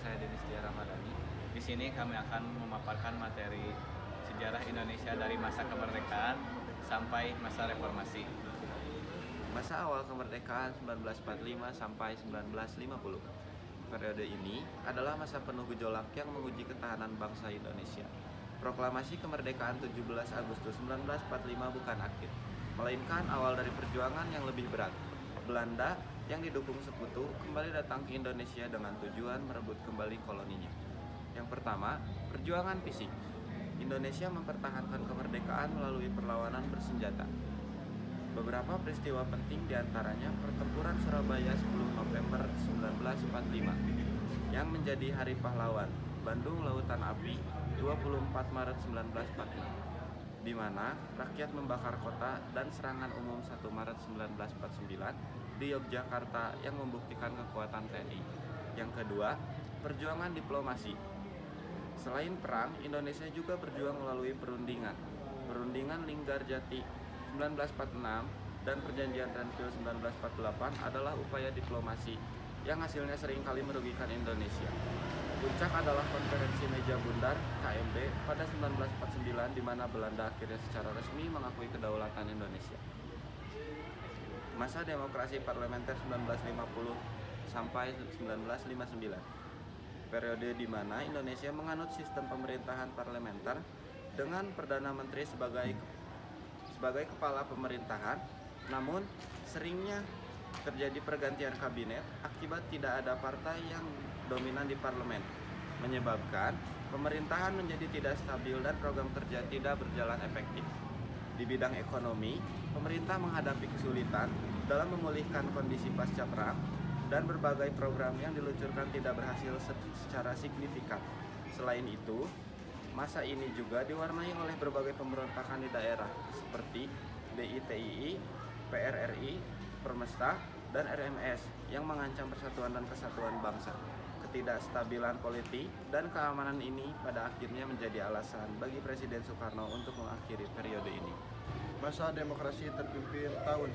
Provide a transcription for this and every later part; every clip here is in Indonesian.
saya Denis Tia Ramadhani. Di sini kami akan memaparkan materi sejarah Indonesia dari masa kemerdekaan sampai masa reformasi. Masa awal kemerdekaan 1945 sampai 1950. Periode ini adalah masa penuh gejolak yang menguji ketahanan bangsa Indonesia. Proklamasi kemerdekaan 17 Agustus 1945 bukan akhir, melainkan awal dari perjuangan yang lebih berat. Belanda yang didukung sekutu kembali datang ke Indonesia dengan tujuan merebut kembali koloninya. Yang pertama, perjuangan fisik. Indonesia mempertahankan kemerdekaan melalui perlawanan bersenjata. Beberapa peristiwa penting diantaranya pertempuran Surabaya 10 November 1945 yang menjadi Hari Pahlawan, Bandung Lautan Api 24 Maret 1946 di mana rakyat membakar kota, dan serangan umum 1 Maret 1949 di Yogyakarta yang membuktikan kekuatan TNI. Yang kedua, perjuangan diplomasi. Selain perang, Indonesia juga berjuang melalui perundingan. Perundingan Linggarjati 1946 dan Perjanjian Renville 1948 adalah upaya diplomasi yang hasilnya seringkali merugikan Indonesia. Puncak adalah konferensi meja bundar KMB pada 1949 di mana Belanda akhirnya secara resmi mengakui kedaulatan Indonesia. Masa demokrasi parlementer 1950 sampai 1959. Periode di mana Indonesia menganut sistem pemerintahan parlementer dengan Perdana Menteri sebagai kepala pemerintahan, namun seringnya terjadi pergantian kabinet akibat tidak ada partai yang dominan di parlemen, menyebabkan pemerintahan menjadi tidak stabil dan program kerja tidak berjalan efektif. Di bidang ekonomi, pemerintah menghadapi kesulitan dalam memulihkan kondisi pasca perang dan berbagai program yang diluncurkan tidak berhasil secara signifikan. Selain itu, masa ini juga diwarnai oleh berbagai pemberontakan di daerah seperti DITII, PRRI, Permesta, dan RMS yang mengancam persatuan dan kesatuan bangsa. Ketidakstabilan politik dan keamanan ini pada akhirnya menjadi alasan bagi Presiden Soekarno untuk mengakhiri periode ini. Masa demokrasi terpimpin tahun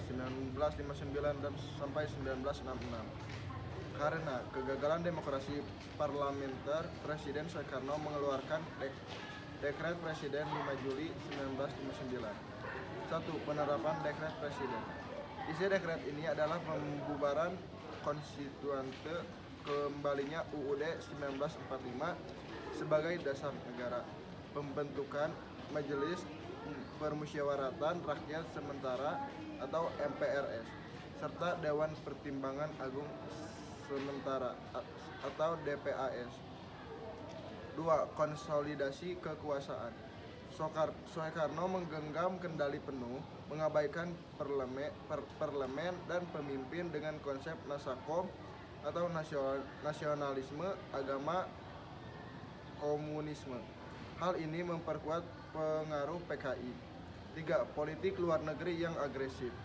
1959 dan sampai 1966. Karena kegagalan demokrasi parlementer, Presiden Soekarno mengeluarkan Dekret Presiden 5 Juli 1959. 1. Penerapan Dekret Presiden. Isi dekret ini adalah pembubaran konstituante, kembalinya UUD 1945 sebagai dasar negara, pembentukan Majelis Permusyawaratan Rakyat Sementara atau MPRS, serta Dewan Pertimbangan Agung Sementara atau DPAS. 2. Konsolidasi kekuasaan. Soekarno menggenggam kendali penuh, mengabaikan parlemen dan pemimpin dengan konsep nasakom atau nasionalisme agama komunisme. Hal ini memperkuat pengaruh PKI. 3. Politik luar negeri yang agresif.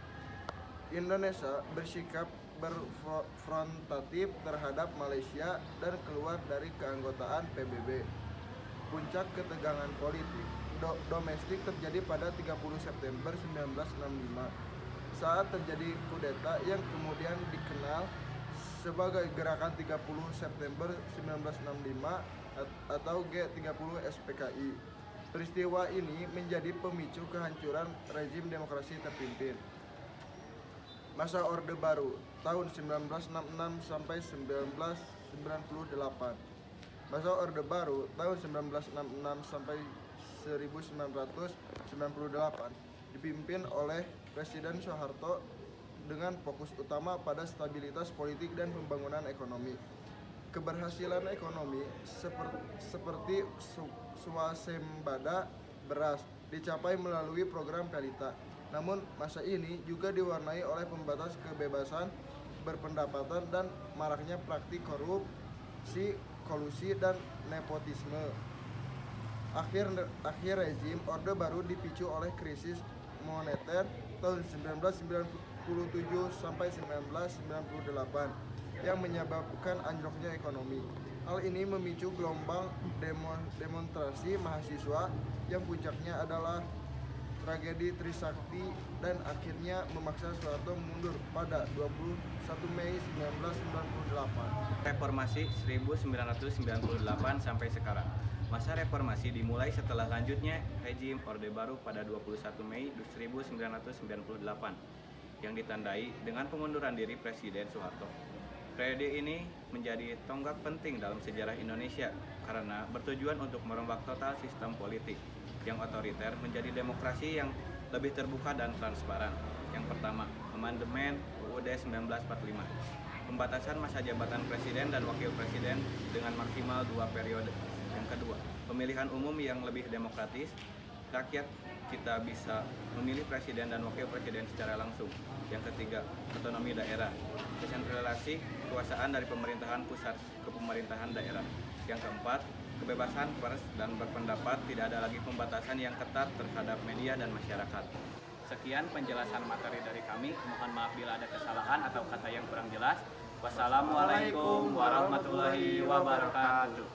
Indonesia bersikap berfrontatif terhadap Malaysia dan keluar dari keanggotaan PBB. Puncak ketegangan politik domestik terjadi pada 30 September 1965 saat terjadi kudeta yang kemudian dikenal sebagai Gerakan 30 September 1965 atau G30 SPKI. Peristiwa ini menjadi pemicu kehancuran rezim demokrasi terpimpin. Masa Orde Baru tahun 1966 sampai 1998. Masa Orde Baru tahun 1966 sampai 1998 dipimpin oleh Presiden Soeharto dengan fokus utama pada stabilitas politik dan pembangunan ekonomi. Keberhasilan ekonomi seperti swasembada beras dicapai melalui program Pelita. Namun masa ini juga diwarnai oleh pembatas kebebasan berpendapatan dan maraknya praktik korupsi, kolusi, dan nepotisme. Akhir rezim Orde Baru dipicu oleh krisis moneter tahun 1997 sampai 1998 yang menyebabkan anjloknya ekonomi. Hal ini memicu gelombang demonstrasi mahasiswa yang puncaknya adalah tragedi Trisakti dan akhirnya memaksa Soeharto mundur pada 21 Mei 1998. Reformasi 1998 sampai sekarang. Masa reformasi dimulai setelah lanjutnya rezim Orde Baru pada 21 Mei 1998 yang ditandai dengan pengunduran diri Presiden Soeharto. Periode ini menjadi tonggak penting dalam sejarah Indonesia karena bertujuan untuk merombak total sistem politik yang otoriter menjadi demokrasi yang lebih terbuka dan transparan. Yang pertama, amandemen UUD 1945. Pembatasan masa jabatan presiden dan wakil presiden dengan maksimal 2 periode. Yang kedua, pemilihan umum yang lebih demokratis. Rakyat kita bisa memilih presiden dan wakil presiden secara langsung. Yang ketiga, otonomi daerah. Desentralisasi kekuasaan dari pemerintahan pusat ke pemerintahan daerah. Yang keempat, kebebasan pers dan berpendapat, tidak ada lagi pembatasan yang ketat terhadap media dan masyarakat. Sekian penjelasan materi dari kami. Mohon maaf bila ada kesalahan atau kata yang kurang jelas. Wassalamualaikum warahmatullahi wabarakatuh.